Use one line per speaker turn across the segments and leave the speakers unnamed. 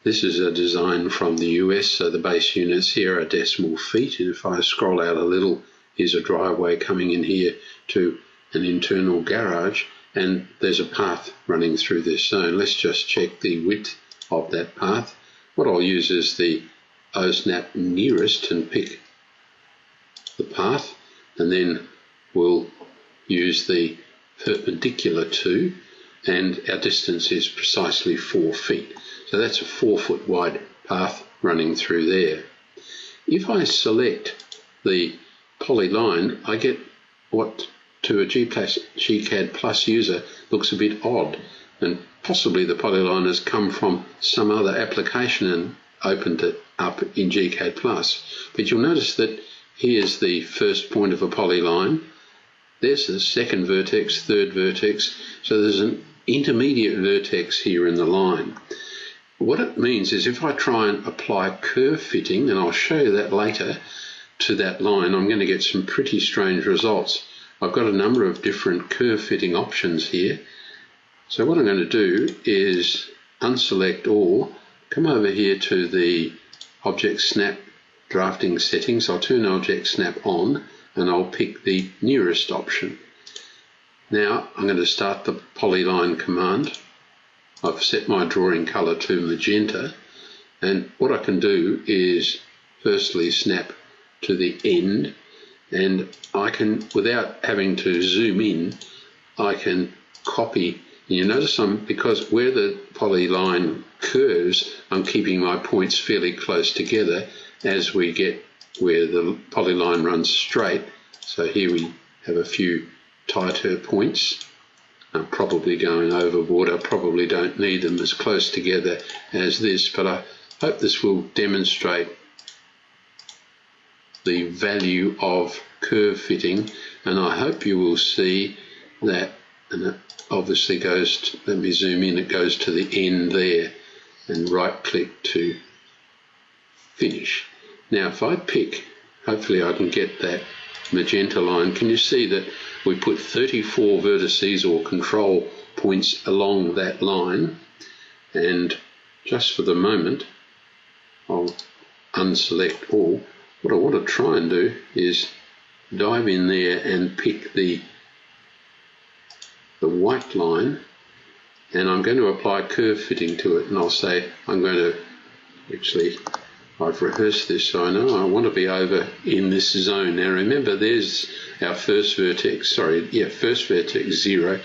This is a design from the US, so the base units here are decimal feet, and if I scroll out a little, here's a driveway coming in here to an internal garage, and there's a path running through this zone. Let's just check the width of that path. What I'll use is the OSNAP nearest and pick the path, and then we'll use the perpendicular to, and our distance is precisely 4 feet. So that's a 4 foot wide path running through there. If I select the polyline, I get what to a gCADPlus user looks a bit odd, and possibly the polyline has come from some other application and opened it up in gCADPlus. But you'll notice that here's the first point of a polyline, there's the second vertex, third vertex, so there's an intermediate vertex here in the line. What it means is if I try and apply curve fitting, and I'll show you that later, to that line, I'm going to get some pretty strange results. I've got a number of different curve fitting options here. So what I'm going to do is unselect all, come over here to the Object Snap drafting settings. I'll turn Object Snap on and I'll pick the nearest option. Now I'm going to start the polyline command. I've set my drawing color to magenta, and what I can do is firstly snap to the end, and I can, without having to zoom in, I can copy. And you notice because where the polyline curves, I'm keeping my points fairly close together as we get where the polyline runs straight. So here we have a few tighter points. I'm probably going overboard. I probably don't need them as close together as this, but I hope this will demonstrate the value of curve fitting, and I hope you will see that, and it obviously goes to, let me zoom in, it goes to the end there, and right click to finish. Now if I pick, hopefully I can get that magenta line. Can you see that we put 34 vertices or control points along that line? And just for the moment I'll unselect all. What I want to try and do is dive in there and pick the white line, and I'm going to apply curve fitting to it, and I'll say I'm going to, actually I've rehearsed this so I know I want to be over in this zone. Now remember, there's our first vertex, first vertex 0,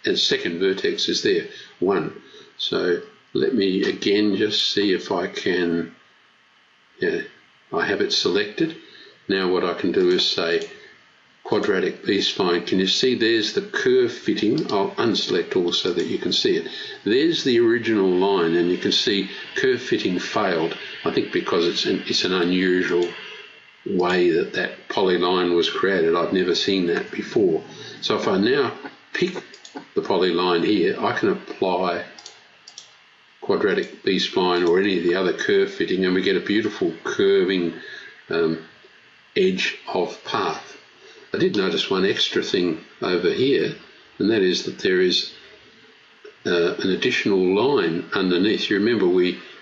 and second vertex is there, 1. So let me again just see if I can, I have it selected. Now what I can do is say quadratic B-spline. Can you see there's the curve fitting? I'll unselect all so that you can see it. There's the original line, and you can see curve fitting failed. I think because it's an unusual way that polyline was created. I've never seen that before. So if I now pick the polyline here, I can apply quadratic B-spline or any of the other curve fitting, and we get a beautiful curving edge of path. I did notice one extra thing over here, and that is that there is an additional line underneath. You remember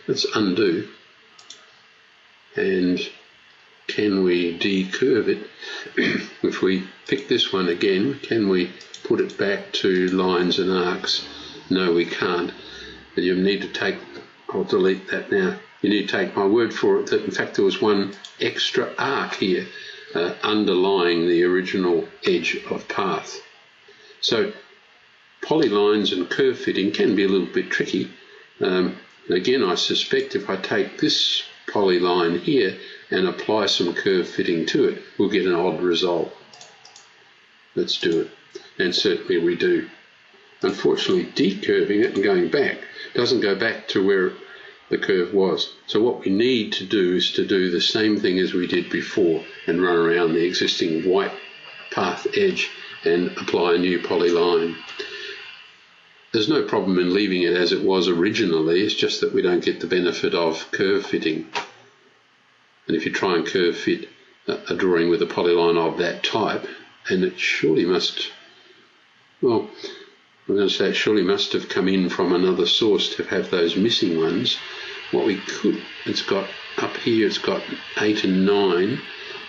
let's undo, and can we decurve it? If we pick this one again, can we put it back to lines and arcs? No, we can't. And you need to take, I'll delete that now, you need to take my word for it that in fact there was one extra arc here underlying the original edge of path. So polylines and curve fitting can be a little bit tricky. Again, I suspect if I take this polyline here and apply some curve fitting to it, we'll get an odd result. Let's do it, and certainly we do. Unfortunately, decurving it and going back doesn't go back to where the curve was. So what we need to do is to do the same thing as we did before and run around the existing white path edge and apply a new polyline. There's no problem in leaving it as it was originally, it's just that we don't get the benefit of curve fitting. And if you try and curve fit a drawing with a polyline of that type, and it surely must, well, we're going to say it surely must have come in from another source to have those missing ones. What we could, it's got up here, it's got 8 and 9,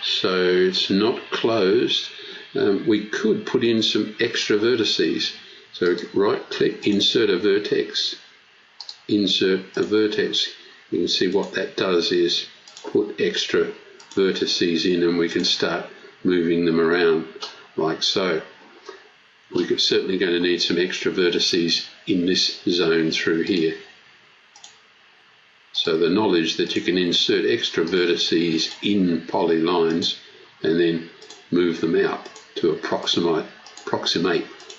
so it's not closed. We could put in some extra vertices. So right click, insert a vertex, insert a vertex. You can see what that does is put extra vertices in, and we can start moving them around like so. We're certainly going to need some extra vertices in this zone through here. So the knowledge that you can insert extra vertices in polylines and then move them out to approximate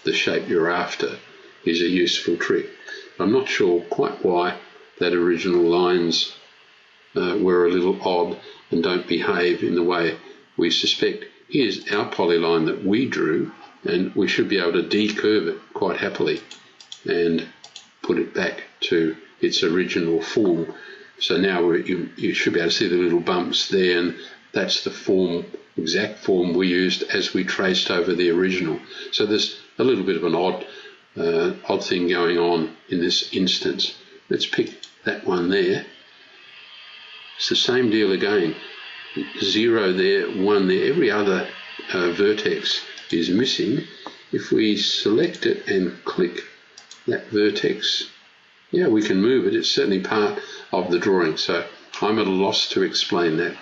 the shape you're after is a useful trick. I'm not sure quite why that original lines were a little odd and don't behave in the way we suspect. Here's our polyline that we drew, and we should be able to decurve it quite happily and put it back to its original form. So now you should be able to see the little bumps there, and that's the form, exact form we used as we traced over the original. So there's a little bit of an odd thing going on in this instance. Let's pick that one there. It's the same deal again. 0 there, 1 there. Every other vertex is missing. If we select it and click that vertex, yeah, we can move it. It's certainly part of the drawing, so I'm at a loss to explain that.